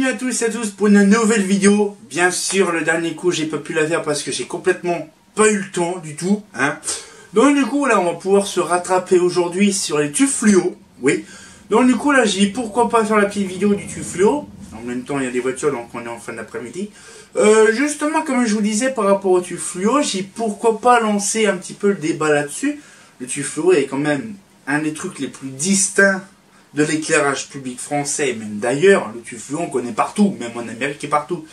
Bienvenue à tous et à tous pour une nouvelle vidéo. Bien sûr, le dernier coup, j'ai pas pu la faire parce que j'ai complètement pas eu le temps du tout. Donc du coup, là, on va pouvoir se rattraper aujourd'hui sur les tubes fluo. Oui. Donc du coup, là, j'ai dit pourquoi pas faire la petite vidéo du tube fluo. En même temps, il y a des voitures, donc on est en fin d'après-midi. Justement, comme je vous disais par rapport au tube fluo, j'ai dit pourquoi pas lancer un petit peu le débat là-dessus. Le tube fluo est quand même un des trucs les plus distincts de l'éclairage public français, et même d'ailleurs, le tube fluo on connaît partout, même en Amérique et partout.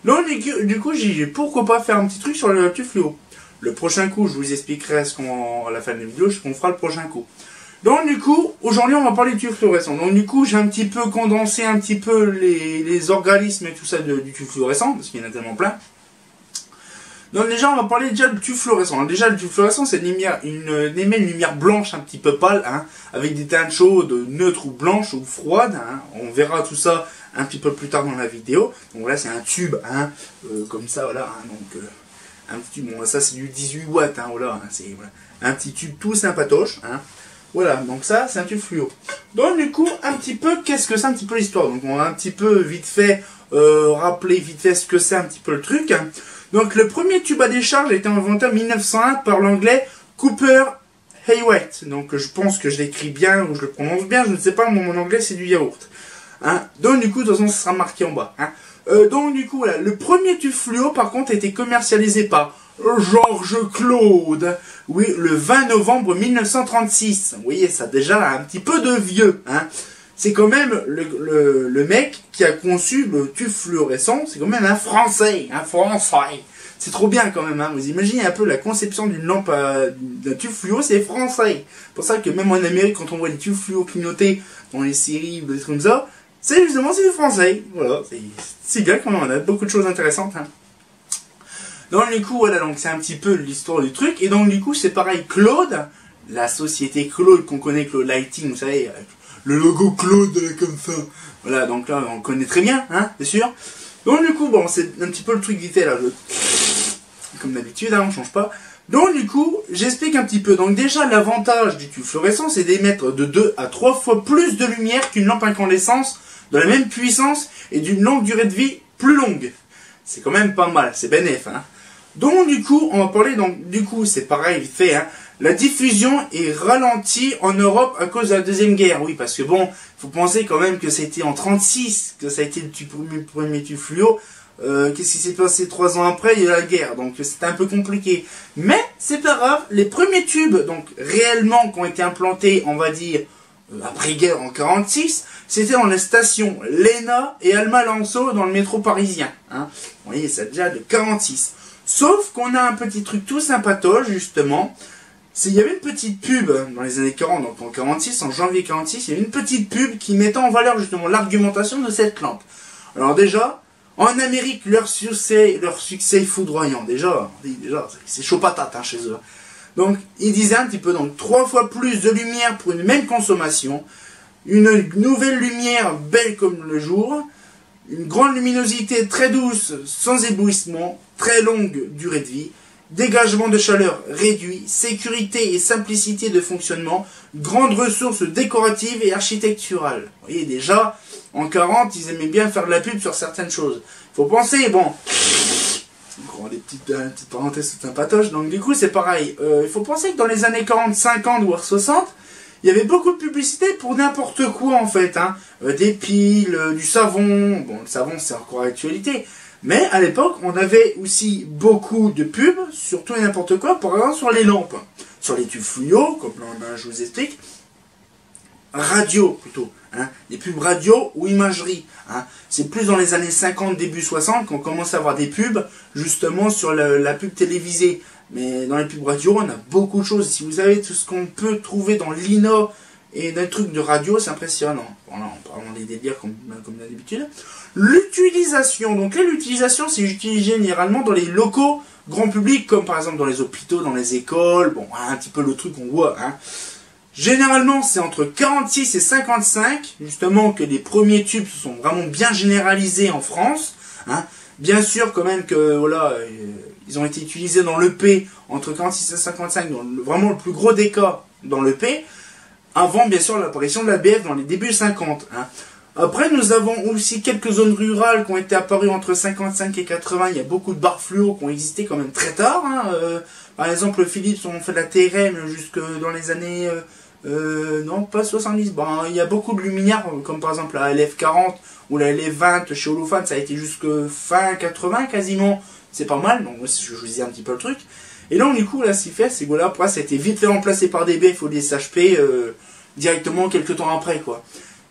Donc du coup, j'ai dit pourquoi pas faire un petit truc sur le tube fluo. Le prochain coup, je vous expliquerai à la fin de la vidéo, ce qu'on fera le prochain coup. Donc du coup, aujourd'hui on va parler du tube fluorescent. Donc du coup, j'ai un petit peu condensé un petit peu les organismes et tout ça du tube fluorescent, parce qu'il y en a tellement plein. Donc déjà, on va parler déjà du tube fluorescent. Alors, déjà, le tube fluorescent, c'est émet une lumière blanche un petit peu pâle, avec des teintes chaudes, neutres ou blanches ou froides. On verra tout ça un petit peu plus tard dans la vidéo. Donc là, c'est un tube, comme ça, voilà. Donc un petit tube. Bon, ça, c'est du 18 watts, voilà. C'est voilà, un petit tube tout sympatoche. Voilà, donc ça, c'est un tube fluo. Donc du coup, un petit peu, qu'est-ce que c'est un petit peu l'histoire. Donc on va un petit peu vite fait rappeler vite fait ce que c'est un petit peu le truc. Donc le premier tube à décharge a été inventé en 1901 par l'anglais Cooper Hewitt. Donc je pense que je l'écris bien ou je le prononce bien, je ne sais pas, mon anglais c'est du yaourt. Donc du coup, de toute façon, ça sera marqué en bas. Donc du coup, voilà, le premier tube fluo par contre a été commercialisé par George Claude, oui, le 20 novembre 1936. Vous voyez, ça déjà un petit peu de vieux. C'est quand même le mec qui a conçu le tube fluorescent, c'est quand même un Français, C'est trop bien quand même, Vous imaginez un peu la conception d'une lampe, d'un tube fluo, c'est français. C'est pour ça que même en Amérique, quand on voit des tubes fluo clignoter dans les séries, des trucs comme ça, c'est justement, c'est du français. Voilà, c'est bien quand même, on a beaucoup de choses intéressantes, Donc du coup, voilà, donc c'est un petit peu l'histoire du truc, et donc du coup, c'est pareil, Claude, la société Claude qu'on connaît, Claude Lighting, vous savez, le logo Claude comme ça. Voilà, donc là, on le connaît très bien, c'est sûr. Donc du coup, bon, c'est un petit peu le truc vite fait, là. Comme d'habitude, on change pas. Donc du coup, j'explique un petit peu. Donc déjà, l'avantage du tube fluorescent, c'est d'émettre de 2 à 3 fois plus de lumière qu'une lampe incandescence, de la même puissance et d'une longue durée de vie plus longue. C'est quand même pas mal, c'est bénéf, Donc du coup, on va parler, donc du coup, c'est pareil, vite fait, La diffusion est ralentie en Europe à cause de la Deuxième Guerre. Oui, parce que bon, faut penser quand même que c'était en 36 que ça a été le premier tube fluo. Qu'est-ce qui s'est passé 3 ans après? Il y a eu la guerre, donc c'était un peu compliqué. Mais c'est pas grave, les premiers tubes, donc réellement, qui ont été implantés, on va dire, après-guerre en 46, c'était dans les stations Léna et Alma-Lançon dans le métro parisien. Vous voyez, c'est déjà de 46. Sauf qu'on a un petit truc tout sympatoche, justement. Il y avait une petite pub dans les années 40, donc en 46, en janvier 46, il y avait une petite pub qui mettait en valeur justement l'argumentation de cette lampe. Alors déjà, en Amérique, leur succès est foudroyant. Déjà c'est chaud patate chez eux. Donc, ils disaient un petit peu, donc 3 fois plus de lumière pour une même consommation, une nouvelle lumière belle comme le jour, une grande luminosité très douce, sans éblouissement, très longue durée de vie, dégagement de chaleur réduit, sécurité et simplicité de fonctionnement, grandes ressources décoratives et architecturales. Vous voyez, déjà, en 40, ils aimaient bien faire de la pub sur certaines choses. Il faut penser, bon, des petites parenthèses tout un patoche, donc du coup, c'est pareil. Il faut penser que dans les années 40, 50, voire 60, il y avait beaucoup de publicité pour n'importe quoi, en fait. Des piles, du savon. Bon, le savon, c'est encore actualité. Mais à l'époque, on avait aussi beaucoup de pubs, surtout n'importe quoi, par exemple sur les lampes, sur les tubes fluo, comme là, je vous explique, radio plutôt, les pubs radio ou imagerie. C'est plus dans les années 50, début 60 qu'on commence à avoir des pubs, justement sur la pub télévisée. Mais dans les pubs radio, on a beaucoup de choses. Si vous savez tout ce qu'on peut trouver dans l'INA et dans les trucs de radio, c'est impressionnant. Voilà, on parle des délires comme d'habitude. L'utilisation. Donc là, l'utilisation, c'est utilisé généralement dans les locaux grand public, comme par exemple dans les hôpitaux, dans les écoles. Bon, un petit peu le truc qu'on voit. Généralement, c'est entre 46 et 55, justement, que les premiers tubes se sont vraiment bien généralisés en France. Bien sûr, quand même, que voilà, ils ont été utilisés dans l'EP entre 46 et 55, dans vraiment le plus gros des cas dans l'EP, avant, bien sûr, l'apparition de la BF dans les débuts 50. Après, nous avons aussi quelques zones rurales qui ont été apparues entre 55 et 80. Il y a beaucoup de barres fluo qui ont existé quand même très tard. Hein. Par exemple, Philips ont fait de la TRM jusque dans les années... non, pas 70. Bon, il y a beaucoup de luminaires, comme par exemple la LF40 ou la LF20 chez Holophane. Ça a été jusque fin 80 quasiment. C'est pas mal, donc je vous disais un petit peu le truc. Et donc, du coup, là, ce qu'il fait, c'est que là, après, ça a été vite fait remplacé par des BF ou des SHP directement quelques temps après, quoi.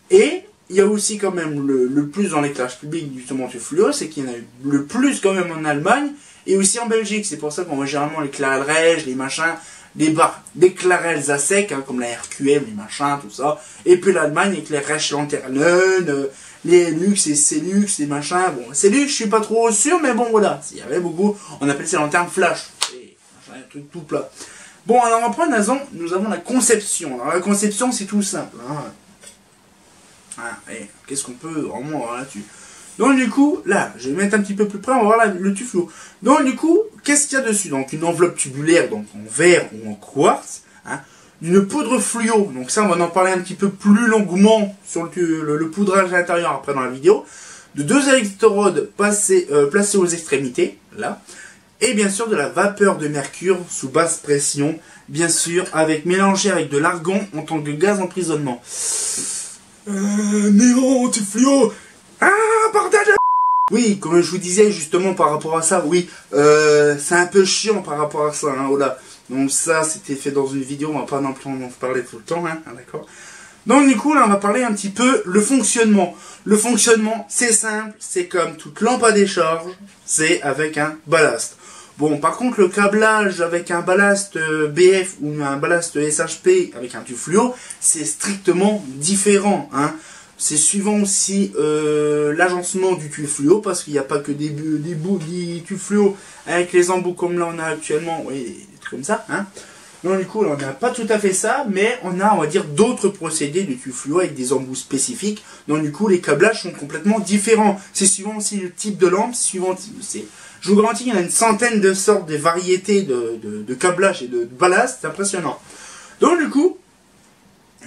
Et... il y a aussi quand même le plus dans l'éclairage public justement du fluo, c'est qu'il y en a eu le plus quand même en Allemagne et aussi en Belgique. C'est pour ça qu'on voit généralement les clairelles, les machins, des barres d'éclairelles à sec, hein, comme la RQM, les machins, tout ça. Et puis l'Allemagne avec les Rechtlanternen, les Lux et Celux, les machins. Bon, Celux, je suis pas trop sûr, mais bon voilà. Il y avait beaucoup, on appelle ça lanternes flash. Et machin, un truc tout plat. Bon, alors après, nous avons la conception. Alors la conception, c'est tout simple. Hein. Ah, qu'est-ce qu'on peut vraiment voir là-dessus? Donc du coup, là, je vais mettre un petit peu plus près, on va voir le tube fluo. Donc du coup, qu'est-ce qu'il y a dessus? Donc une enveloppe tubulaire, donc en verre ou en quartz, hein, une poudre fluo, donc ça on va en parler un petit peu plus longuement sur le poudrage à l'intérieur après dans la vidéo, de 2 électrodes placées aux extrémités, là, et bien sûr de la vapeur de mercure sous basse pression, bien sûr, mélangée avec de l'argon en tant que gaz emprisonnement. Néon, tu fluo. Ah, bordel de... Oui, comme je vous disais justement par rapport à ça, oui, c'est un peu chiant par rapport à ça, hein, voilà. Donc ça, c'était fait dans une vidéo, on va pas non plus en parler tout le temps, hein, d'accord. Donc du coup, là, on va parler un petit peu le fonctionnement. Le fonctionnement, c'est simple, c'est comme toute lampe à décharge, c'est avec un ballast. Bon, par contre, le câblage avec un ballast BF ou un ballast SHP avec un tube fluo, c'est strictement différent. Hein. C'est suivant aussi l'agencement du tube fluo, parce qu'il n'y a pas que des bouts du tube fluo avec les embouts comme là on a actuellement, oui, des trucs comme ça. Hein. Donc du coup, là, on n'a pas tout à fait ça, mais on va dire, d'autres procédés de tube fluo avec des embouts spécifiques. Donc du coup, les câblages sont complètement différents. C'est suivant aussi le type de lampe, je vous garantis qu'il y en a une centaine de sortes, de variétés de câblage et de ballast, c'est impressionnant. Donc du coup,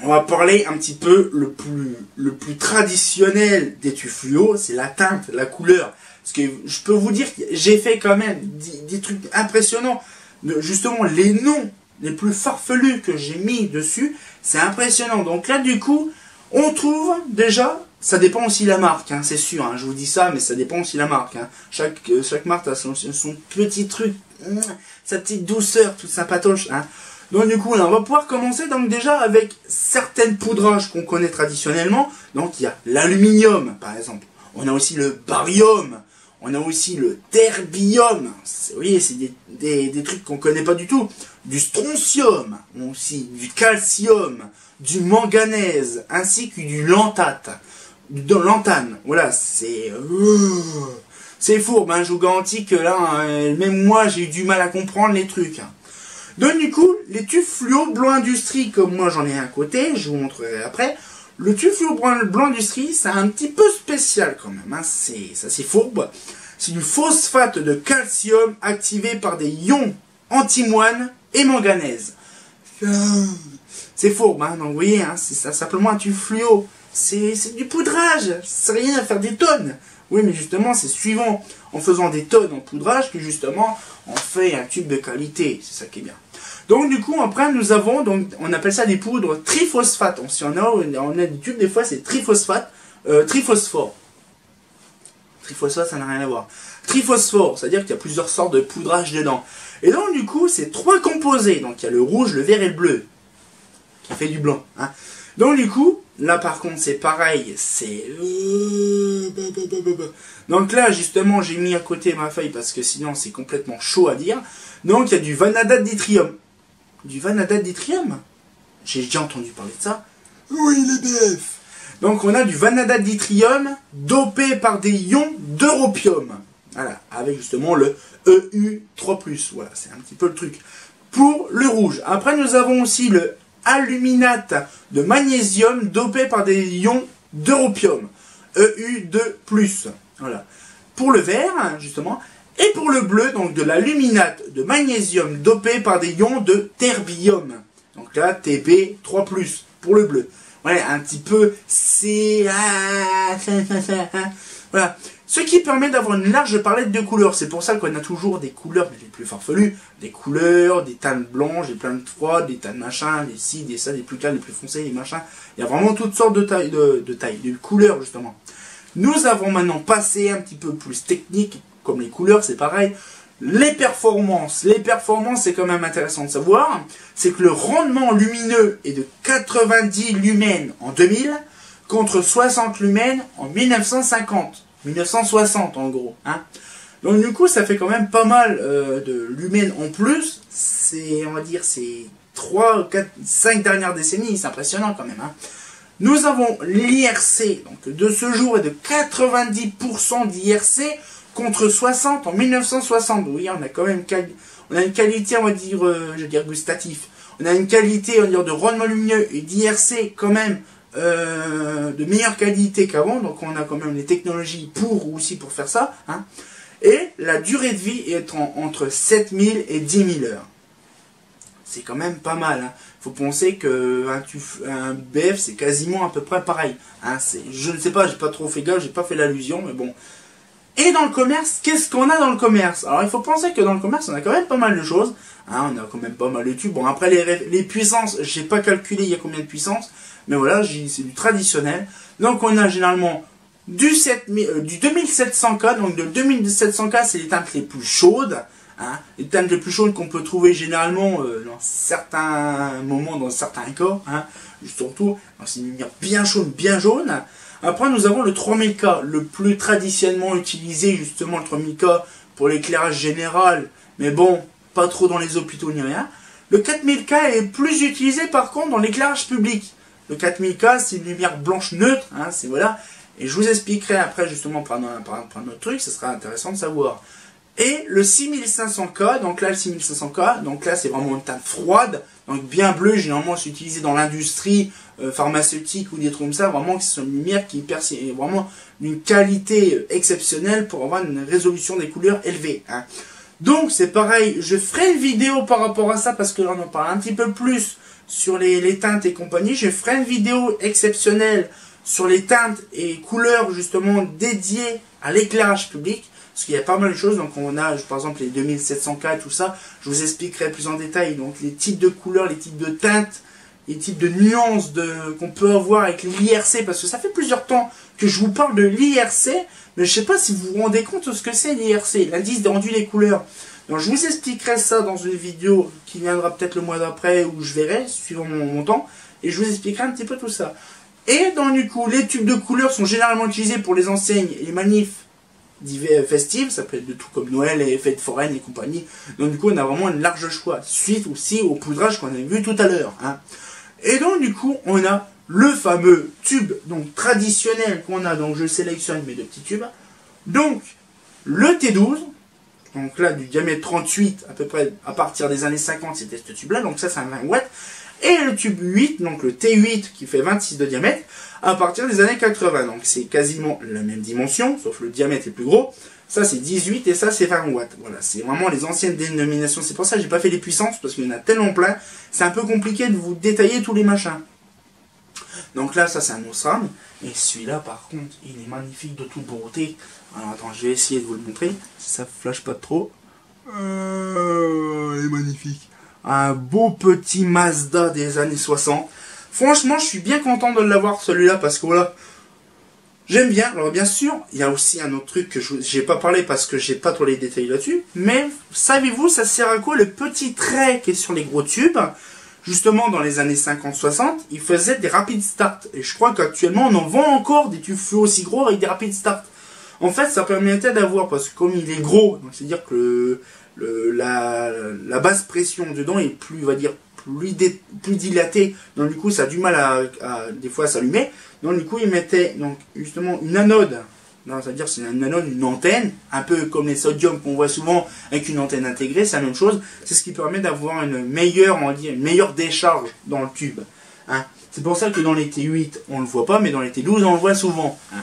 on va parler un petit peu le plus traditionnel des tubes fluo, c'est la teinte, la couleur. Parce que je peux vous dire que j'ai fait quand même des trucs impressionnants. Justement, les noms les plus farfelus que j'ai mis dessus, c'est impressionnant. Donc là, du coup, on trouve déjà... Ça dépend aussi de la marque, hein, c'est sûr, hein, je vous dis ça, mais ça dépend aussi de la marque. Hein. Chaque marque a son petit truc, sa petite douceur, toute sa patoche. Hein. Donc du coup, là, on va pouvoir commencer donc déjà avec certaines poudrages qu'on connaît traditionnellement. Donc il y a l'aluminium, par exemple. On a aussi le barium. On a aussi le terbium. Vous voyez, c'est des trucs qu'on connaît pas du tout. Du strontium, aussi du calcium, du manganèse, ainsi que du lantate. De lantane, voilà, c'est fourbe, hein, je vous garantis que là, même moi, j'ai eu du mal à comprendre les trucs. Hein. Donc du coup, les tubes fluo blanc industrie, comme moi j'en ai un côté, je vous montrerai après, le tube fluo blanc industrie, c'est un petit peu spécial quand même, hein, c'est fourbe. C'est du phosphate de calcium activé par des ions antimoine et manganèse. C'est fourbe, hein, donc vous voyez, hein, c'est ça, simplement un tube fluo. C'est du poudrage, c'est rien à faire des tonnes. Oui, mais justement, c'est suivant, en faisant des tonnes en poudrage, que justement, on fait un tube de qualité. C'est ça qui est bien. Donc, du coup, après, nous avons, donc, on appelle ça des poudres triphosphate. Si on a des tubes, des fois, c'est triphosphate, triphosphore. Triphosphate, ça n'a rien à voir. Triphosphore, c'est-à-dire qu'il y a plusieurs sortes de poudrage dedans. Et donc, du coup, c'est 3 composés. Donc, il y a le rouge, le vert et le bleu, qui fait du blanc. Hein. Donc, du coup, là, par contre, c'est pareil, c'est... Donc là, justement, j'ai mis à côté ma feuille parce que sinon, c'est complètement chaud à dire. Donc, il y a du vanadate d'yttrium. Du vanadate d'yttrium? J'ai déjà entendu parler de ça. Oui, les BF. Donc, on a du vanadate d'yttrium dopé par des ions d'europium. Voilà, avec justement le EU3+. Voilà, c'est un petit peu le truc. Pour le rouge. Après, nous avons aussi le aluminate de magnésium dopé par des ions d'europium, EU2+. Voilà. Pour le vert, justement, et pour le bleu, donc de l'aluminate de magnésium dopé par des ions de terbium. Donc là, Tb3+, pour le bleu. ouais, un petit peu, voilà. Ce qui permet d'avoir une large palette de couleurs. C'est pour ça qu'on a toujours des couleurs les plus farfelues, des couleurs, des teintes blanches, des teintes froides, des teintes machin, des ci, des ça, des plus clairs, des plus foncés, des machins. Il y a vraiment toutes sortes de tailles, de couleurs justement. Nous avons maintenant passé un petit peu plus technique, comme les couleurs, c'est pareil. Les performances, c'est quand même intéressant de savoir. C'est que le rendement lumineux est de 90 lumens en 2000 contre 60 lumens en 1960 en gros. Hein. Donc du coup, ça fait quand même pas mal de lumens en plus. C'est, on va dire, c'est 3, 4, 5 dernières décennies. C'est impressionnant quand même. Hein. Nous avons l'IRC, donc de ce jour est de 90% d'IRC contre 60 en 1960. Oui, on a quand même on a une qualité, on va dire, je veux dire gustatif. On a une qualité, on va dire, de rendement lumineux et d'IRC quand même de meilleure qualité qu'avant. Donc on a quand même les technologies aussi pour faire ça. Hein. Et la durée de vie est entre 7000 et 10 000 heures. C'est quand même pas mal. Hein. Faut penser qu'un BF c'est quasiment à peu près pareil. Hein. Je ne sais pas, j'ai pas trop fait gaffe, j'ai pas fait l'allusion, mais bon. Et dans le commerce, qu'est-ce qu'on a dans le commerce? Alors il faut penser que dans le commerce, on a quand même pas mal de choses. Hein, on a quand même pas mal de tubes. Bon, après les puissances, j'ai pas calculé il y a combien de puissances. Mais voilà, c'est du traditionnel. Donc on a généralement du 2700K. Donc de 2700K, c'est les teintes les plus chaudes. Hein, les teintes les plus chaudes qu'on peut trouver généralement dans certains moments, dans certains cas. Hein, surtout, c'est une lumière bien chaude, bien jaune. Après, nous avons le 3000K, le plus traditionnellement utilisé, justement, le 3000K pour l'éclairage général, mais bon, pas trop dans les hôpitaux ni rien. Le 4000K est plus utilisé, par contre, dans l'éclairage public. Le 4000K, c'est une lumière blanche neutre, hein, c'est voilà. Et je vous expliquerai après, justement, par un autre truc, ce sera intéressant de savoir. Et le 6500K, donc là, le 6500K, donc là, c'est vraiment une teinte froide, donc bien bleue, généralement, c'est utilisé dans l'industrie pharmaceutique ou des trucs comme ça, vraiment, c'est une lumière qui est vraiment d'une qualité exceptionnelle pour avoir une résolution des couleurs élevée. Hein. Donc, c'est pareil, je ferai une vidéo par rapport à ça, parce que là, on en parle un petit peu plus sur les teintes et compagnie. Je ferai une vidéo exceptionnelle sur les teintes et couleurs, justement, dédiées à l'éclairage public. Parce qu'il y a pas mal de choses, donc on a par exemple les 2700K et tout ça, je vous expliquerai plus en détail, donc les types de couleurs, les types de teintes, les types de nuances qu'on peut avoir avec l'IRC, parce que ça fait plusieurs temps que je vous parle de l'IRC, mais je sais pas si vous vous rendez compte de ce que c'est l'IRC, l'indice de rendu des couleurs. Donc je vous expliquerai ça dans une vidéo qui viendra peut-être le mois d'après, où je verrai, suivant mon temps, et je vous expliquerai un petit peu tout ça. Et donc du coup, les tubes de couleurs sont généralement utilisés pour les enseignes et les manifs festives, ça peut être de tout comme Noël et fêtes foraines et compagnie. Donc du coup on a vraiment un large choix, suite aussi au poudrage qu'on avait vu tout à l'heure. Hein. Et donc du coup on a le fameux tube donc traditionnel qu'on a, donc je sélectionne mes deux petits tubes. Donc le T12, donc là du diamètre 38 à peu près à partir des années 50 c'était ce tube là, donc ça c'est un 20 watts. Et le tube 8, donc le T8 qui fait 26 de diamètre, à partir des années 80. Donc c'est quasiment la même dimension, sauf le diamètre est plus gros. Ça c'est 18 et ça c'est 20 watts. Voilà, c'est vraiment les anciennes dénominations. C'est pour ça que j'ai pas fait les puissances, parce qu'il y en a tellement plein. C'est un peu compliqué de vous détailler tous les machins. Donc là, ça c'est un Osram. Et celui-là par contre, il est magnifique de toute beauté. Alors attends, je vais essayer de vous le montrer, si ça flash pas trop. Il est magnifique. Un beau petit Mazda des années 60. Franchement, je suis bien content de l'avoir celui-là parce que voilà, j'aime bien. Alors bien sûr, il y a aussi un autre truc que je n'ai pas parlé parce que j'ai pas trop les détails là-dessus. Mais savez-vous, ça sert à quoi le petit trait qui est sur les gros tubes? Justement, dans les années 50-60, ils faisaient des rapid start. Et je crois qu'actuellement, on en vend encore des tubes fluo aussi gros avec des rapid start. En fait, ça permettait d'avoir, parce que comme il est gros, c'est-à-dire que la basse pression dedans est plus, on va dire, plus dilatée. Donc du coup, ça a du mal à des fois à s'allumer. Donc du coup, ils mettaient donc justement une anode. C'est-à-dire c'est une anode, une antenne, un peu comme les sodium qu'on voit souvent avec une antenne intégrée, c'est la même chose. C'est ce qui permet d'avoir une meilleure, on va dire, une meilleure décharge dans le tube. Hein. C'est pour ça que dans les T8, on le voit pas, mais dans les T12, on le voit souvent. Hein.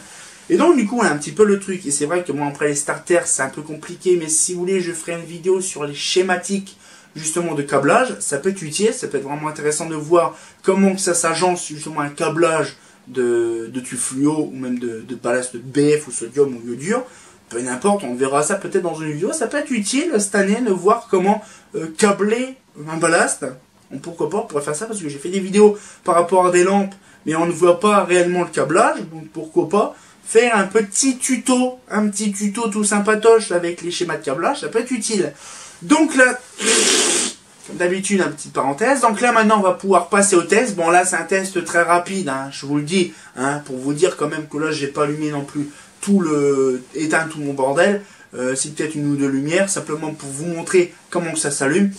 Et donc du coup, on a un petit peu le truc. Et c'est vrai que moi, après les starters, c'est un peu compliqué, mais si vous voulez, je ferai une vidéo sur les schématiques justement de câblage, ça peut être utile, ça peut être vraiment intéressant de voir comment que ça s'agence justement un câblage de tube fluo ou même de ballast de BF ou sodium ou iodure. Peu n'importe, on verra ça peut-être dans une vidéo. Ça peut être utile cette année de voir comment câbler un ballast. Pourquoi pas, on pourrait faire ça parce que j'ai fait des vidéos par rapport à des lampes, mais on ne voit pas réellement le câblage. Donc pourquoi pas faire un petit tuto tout sympatoche avec les schémas de câblage, ça peut être utile. Donc là, comme d'habitude, une petite parenthèse. Donc là, maintenant, on va pouvoir passer au test. Bon, là, c'est un test très rapide, hein, je vous le dis, hein, pour vous dire quand même que là, j'ai pas allumé non plus éteint tout mon bordel. C'est peut-être une ou deux lumières, simplement pour vous montrer comment que ça s'allume.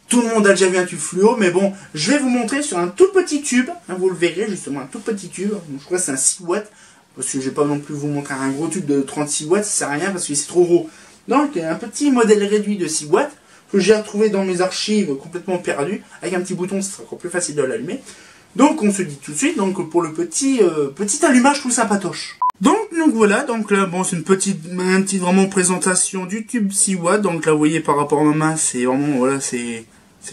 Tout le monde a déjà vu un tube fluo, mais bon, je vais vous montrer sur un tout petit tube. Hein, vous le verrez, justement, un tout petit tube. Donc, je crois que c'est un 6 watts. Parce que je vais pas non plus vous montrer un gros tube de 36 watts, ça sert à rien parce que c'est trop gros. Donc, un petit modèle réduit de 6 watts. Que j'ai retrouvé dans mes archives complètement perdu, avec un petit bouton, ce sera encore plus facile de l'allumer. Donc on se dit tout de suite, donc pour le petit allumage tout sympatoche. Donc voilà, donc là bon c'est une petite vraiment présentation du tube 6 watts, donc là vous voyez par rapport à ma main, c'est vraiment voilà c'est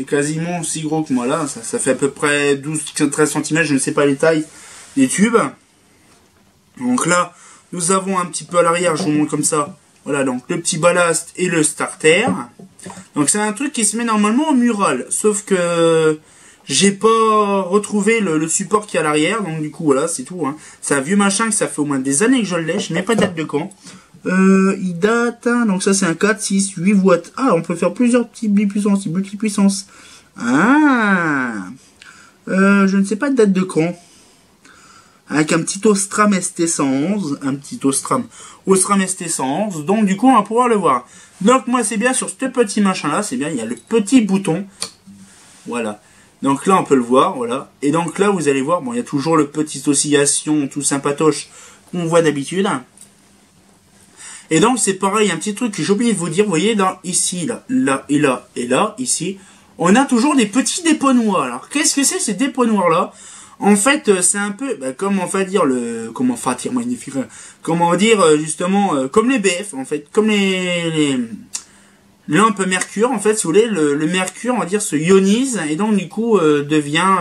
quasiment aussi gros que moi là, ça fait à peu près 12-13 cm, je ne sais pas les tailles des tubes. Donc là, nous avons un petit peu à l'arrière, je vous montre comme ça. Voilà, donc le petit ballast et le starter. Donc c'est un truc qui se met normalement en mural. Sauf que j'ai pas retrouvé le support qui est à l'arrière. Donc du coup, voilà, c'est tout. Hein. C'est un vieux machin que ça fait au moins des années que je l'ai. Je n'ai pas de date de quand. Il date, hein, donc ça c'est un 4, 6, 8 watts. Ah, on peut faire plusieurs types de puissance, multipuissance. Ah, je ne sais pas de date de quand. Avec un petit Osram ST111, Osram ST111, donc du coup on va pouvoir le voir. Donc moi c'est bien sur ce petit machin là, c'est bien, il y a le petit bouton, voilà. Donc là on peut le voir, voilà. Et donc là vous allez voir, bon il y a toujours le petit oscillation tout sympatoche qu'on voit d'habitude. Et donc c'est pareil, un petit truc que j'ai oublié de vous dire, vous voyez dans ici, là et là et là, ici, on a toujours des petits dépots-noirs. Alors qu'est-ce que c'est ces dépots-noirs là? En fait, c'est un peu, comment dire justement, comme les BF, en fait, comme les lampes mercure, en fait, si vous voulez, le mercure, on va dire, se ionise, et donc, du coup, devient,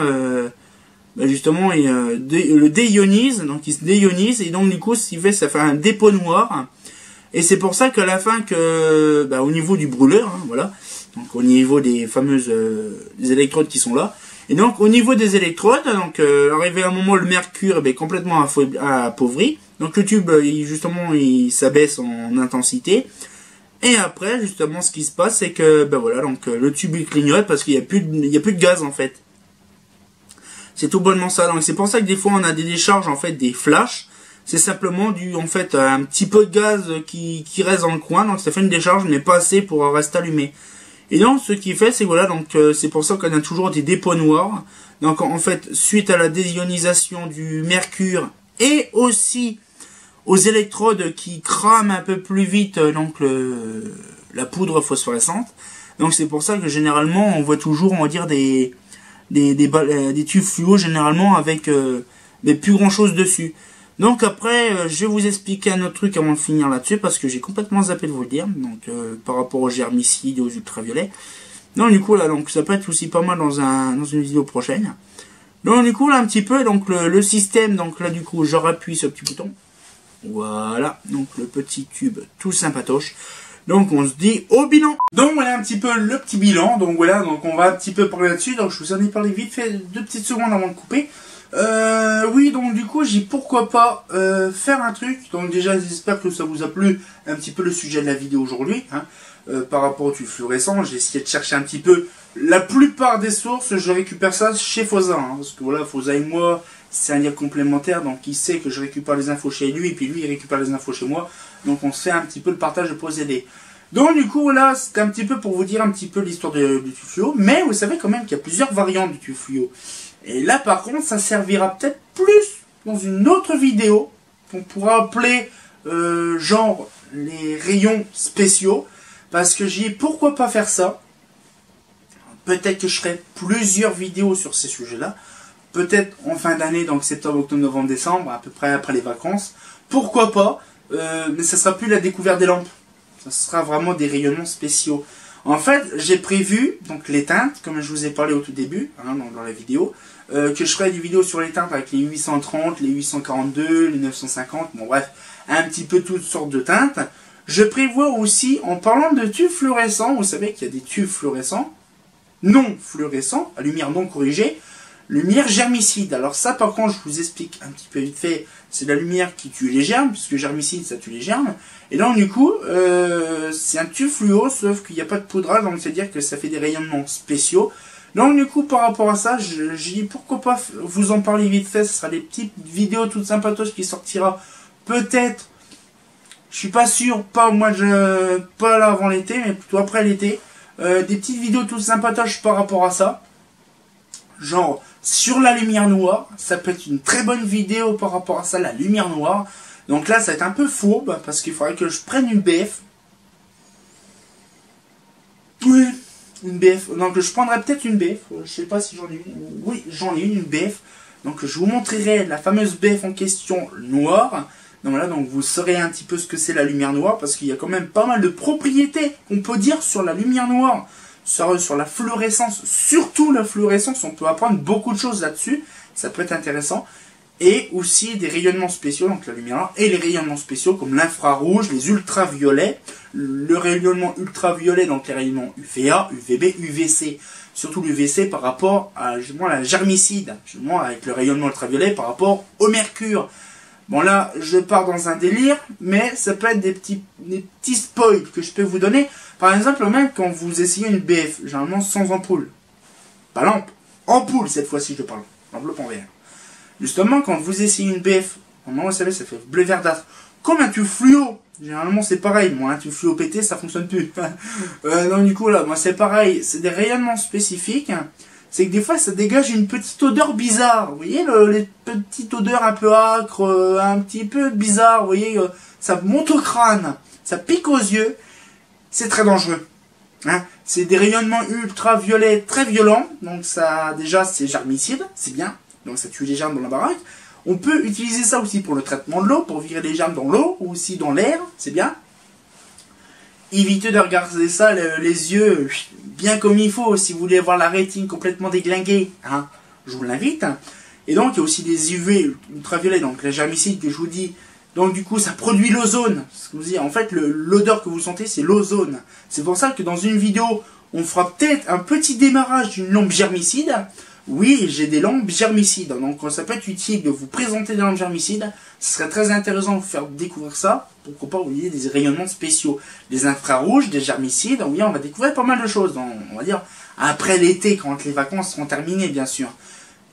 justement, le déionise, donc il se déionise, et donc, du coup, ce qui fait, ça fait un dépôt noir, et c'est pour ça qu'à la fin, au niveau du brûleur, hein, voilà, donc au niveau des fameuses, des électrodes qui sont là, et donc au niveau des électrodes, donc arrivé à un moment le mercure est complètement appauvri. Donc le tube justement il s'abaisse en intensité. Et après justement ce qui se passe c'est que voilà donc le tube il clignote parce qu'il y a plus de gaz en fait. C'est tout bonnement ça. Donc c'est pour ça que des fois on a des décharges en fait des flashs. C'est simplement en fait un petit peu de gaz qui reste dans le coin. Donc ça fait une décharge mais pas assez pour rester allumé. Et donc, ce qui fait, c'est voilà, donc c'est pour ça qu'on a toujours des dépôts noirs. Donc, en fait, suite à la déionisation du mercure et aussi aux électrodes qui crament un peu plus vite, donc la poudre phosphorescente. Donc, c'est pour ça que généralement, on voit toujours, on va dire, des tubes fluo généralement avec plus grand chose dessus. Donc après, je vais vous expliquer un autre truc avant de finir là-dessus, parce que j'ai complètement zappé de vous le dire, donc par rapport aux germicides et aux ultraviolets. Donc du coup là, donc ça peut être aussi pas mal dans une vidéo prochaine. Donc du coup là un petit peu, donc le système, donc là du coup je rappuie ce petit bouton. Voilà, donc le petit tube tout sympatoche. Donc on se dit au bilan. Donc voilà un petit peu le petit bilan, donc voilà, donc on va un petit peu parler là-dessus, donc je vous en ai parlé vite fait 2 petites secondes avant de couper. Oui, donc du coup, j'ai pourquoi pas faire un truc. Donc déjà, j'espère que ça vous a plu un petit peu le sujet de la vidéo aujourd'hui. Hein, par rapport au tube fluorescent, j'ai essayé de chercher un petit peu. La plupart des sources, je récupère ça chez Fosa. Hein, parce que voilà, Fosa et moi, c'est un lien complémentaire. Donc il sait que je récupère les infos chez lui, et puis lui, il récupère les infos chez moi. Donc on se fait un petit peu le partage de procédés. Donc du coup, là, c'était un petit peu pour vous dire un petit peu l'histoire du tube fluo. Mais vous savez quand même qu'il y a plusieurs variantes du tube fluo. Et là, par contre, ça servira peut-être plus dans une autre vidéo qu'on pourra appeler genre les rayons spéciaux. Parce que j'ai pourquoi pas faire ça. Peut-être que je ferai plusieurs vidéos sur ces sujets-là. Peut-être en fin d'année, donc septembre, octobre, novembre, décembre, à peu près après les vacances. Pourquoi pas, mais ça sera plus la découverte des lampes. Ça sera vraiment des rayonnements spéciaux. En fait, j'ai prévu donc les teintes, comme je vous ai parlé au tout début, hein, dans la vidéo, que je ferai des vidéos sur les teintes avec les 830, les 842, les 950, bon bref, un petit peu toutes sortes de teintes. Je prévois aussi, en parlant de tubes fluorescents, vous savez qu'il y a des tubes fluorescents, non fluorescents, à lumière non corrigée, lumière germicide. Alors ça, par contre, je vous explique un petit peu vite fait, c'est la lumière qui tue les germes, puisque germicide, ça tue les germes. Et donc, du coup, c'est un tube fluo, sauf qu'il n'y a pas de poudrage, donc c'est-à-dire que ça fait des rayonnements spéciaux. Donc, du coup, par rapport à ça, j'ai dit, pourquoi pas vous en parler vite fait, ce sera des petites vidéos toutes sympatoches qui sortira peut-être, je suis pas sûr, pas là avant l'été, mais plutôt après l'été, des petites vidéos toutes sympatoches par rapport à ça. Genre, sur la lumière noire, ça peut être une très bonne vidéo par rapport à ça, la lumière noire. Donc là, ça va être un peu fourbe, parce qu'il faudrait que je prenne une BF. Oui, une BF. Donc je prendrai peut-être une BF, je sais pas si j'en ai une. Oui, j'en ai une BF. Donc je vous montrerai la fameuse BF en question noire. Donc voilà, donc vous saurez un petit peu ce que c'est la lumière noire, parce qu'il y a quand même pas mal de propriétés qu'on peut dire sur la lumière noire. Sur la fluorescence, surtout la fluorescence, on peut apprendre beaucoup de choses là-dessus, ça peut être intéressant. Et aussi des rayonnements spéciaux, donc la lumière noire, et les rayonnements spéciaux comme l'infrarouge, les ultraviolets, le rayonnement ultraviolet, donc les rayonnements UVA, UVB, UVC, surtout l'UVC par rapport à justement, la germicide, justement avec le rayonnement ultraviolet par rapport au mercure. Bon là, je pars dans un délire, mais ça peut être des petits spoils que je peux vous donner. Par exemple, même quand vous essayez une BF, généralement sans ampoule. Pas lampe, ampoule cette fois-ci je parle, enveloppe en verre. Justement, quand vous essayez une BF, normalement vous savez, ça fait bleu verdâtre. Comme un tube fluo, généralement c'est pareil. Moi, un tube fluo pété, ça fonctionne plus. Donc du coup là, moi c'est pareil, c'est des rayonnements spécifiques. C'est que des fois ça dégage une petite odeur bizarre. Vous voyez, les petites odeurs un peu âcres, un petit peu bizarres. Vous voyez, ça monte au crâne, ça pique aux yeux. C'est très dangereux. Hein, c'est des rayonnements ultraviolets très violents. Donc ça, déjà, c'est germicide, c'est bien. Donc ça tue les germes dans la baraque. On peut utiliser ça aussi pour le traitement de l'eau, pour virer les germes dans l'eau, ou aussi dans l'air, c'est bien. Évitez de regarder ça, les yeux, bien comme il faut, si vous voulez avoir la rétine complètement déglinguée, hein, je vous l'invite. Et donc, il y a aussi des UV ultraviolets, donc la germicide que je vous dis. Donc, du coup, ça produit l'ozone. En fait, l'odeur que vous sentez, c'est l'ozone. C'est pour ça que dans une vidéo, on fera peut-être un petit démarrage d'une lampe germicide. Oui, j'ai des lampes germicides, donc ça peut être utile de vous présenter des lampes germicides. Ce serait très intéressant de vous faire découvrir ça. Pourquoi pas, vous voyez, des rayonnements spéciaux, des infrarouges, des germicides. Oui, on va découvrir pas mal de choses, on va dire, après l'été, quand les vacances seront terminées, bien sûr.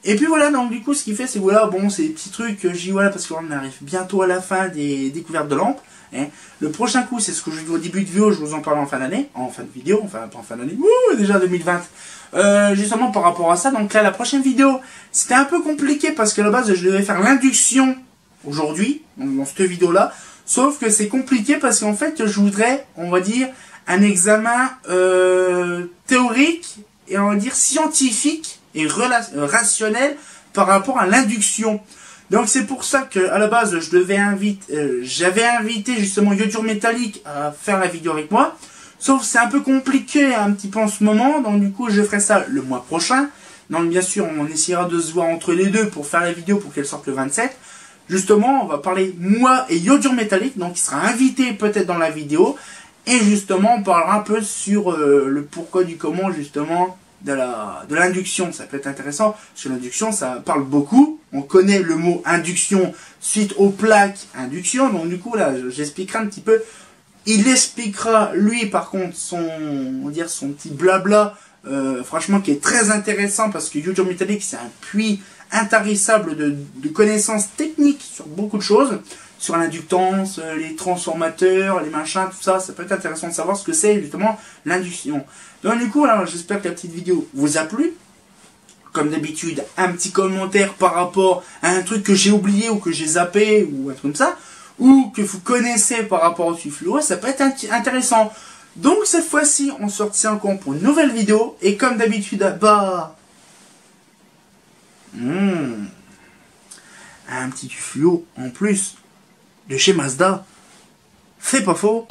Et puis voilà, donc du coup, ce qui fait, c'est voilà, bon, c'est des petits trucs que je dis, voilà, parce qu'on arrive bientôt à la fin des découvertes de lampes. Hein. Le prochain coup, c'est ce que je dis au début de vidéo, je vous en parle en fin d'année, en fin de vidéo, enfin, pas en fin d'année, déjà 2020. Justement par rapport à ça, donc là la prochaine vidéo c'était un peu compliqué parce qu'à la base je devais faire l'induction aujourd'hui, dans cette vidéo là, sauf que c'est compliqué parce qu'en fait je voudrais, on va dire, un examen théorique et on va dire scientifique et rationnel par rapport à l'induction. Donc c'est pour ça que à la base je devais j'avais invité justement Yodur Métallique à faire la vidéo avec moi. Sauf c'est un peu compliqué un petit peu en ce moment, donc du coup je ferai ça le mois prochain. Donc bien sûr on essaiera de se voir entre les deux pour faire la vidéo pour qu'elle sorte le 27. Justement on va parler moi et Yodur Métallique, donc il sera invité peut-être dans la vidéo. Et justement on parlera un peu sur le pourquoi du comment justement de l'induction. Ça peut être intéressant, sur l'induction ça parle beaucoup. On connaît le mot induction suite aux plaques induction, donc du coup là j'expliquerai un petit peu. Il expliquera, lui, par contre, son petit blabla, franchement, qui est très intéressant, parce que Yodur Métallique, c'est un puits intarissable de connaissances techniques sur beaucoup de choses, sur l'inductance, les transformateurs, les machins, tout ça, ça peut être intéressant de savoir ce que c'est, justement, l'induction. Donc, du coup, j'espère que la petite vidéo vous a plu. Comme d'habitude, un petit commentaire par rapport à un truc que j'ai oublié, ou que j'ai zappé, ou un truc comme ça, ou que vous connaissez par rapport au tube fluo, ça peut être intéressant. Donc cette fois-ci, on se retient encore pour une nouvelle vidéo, et comme d'habitude, bah... un petit tube fluo en plus, de chez Mazda, c'est pas faux.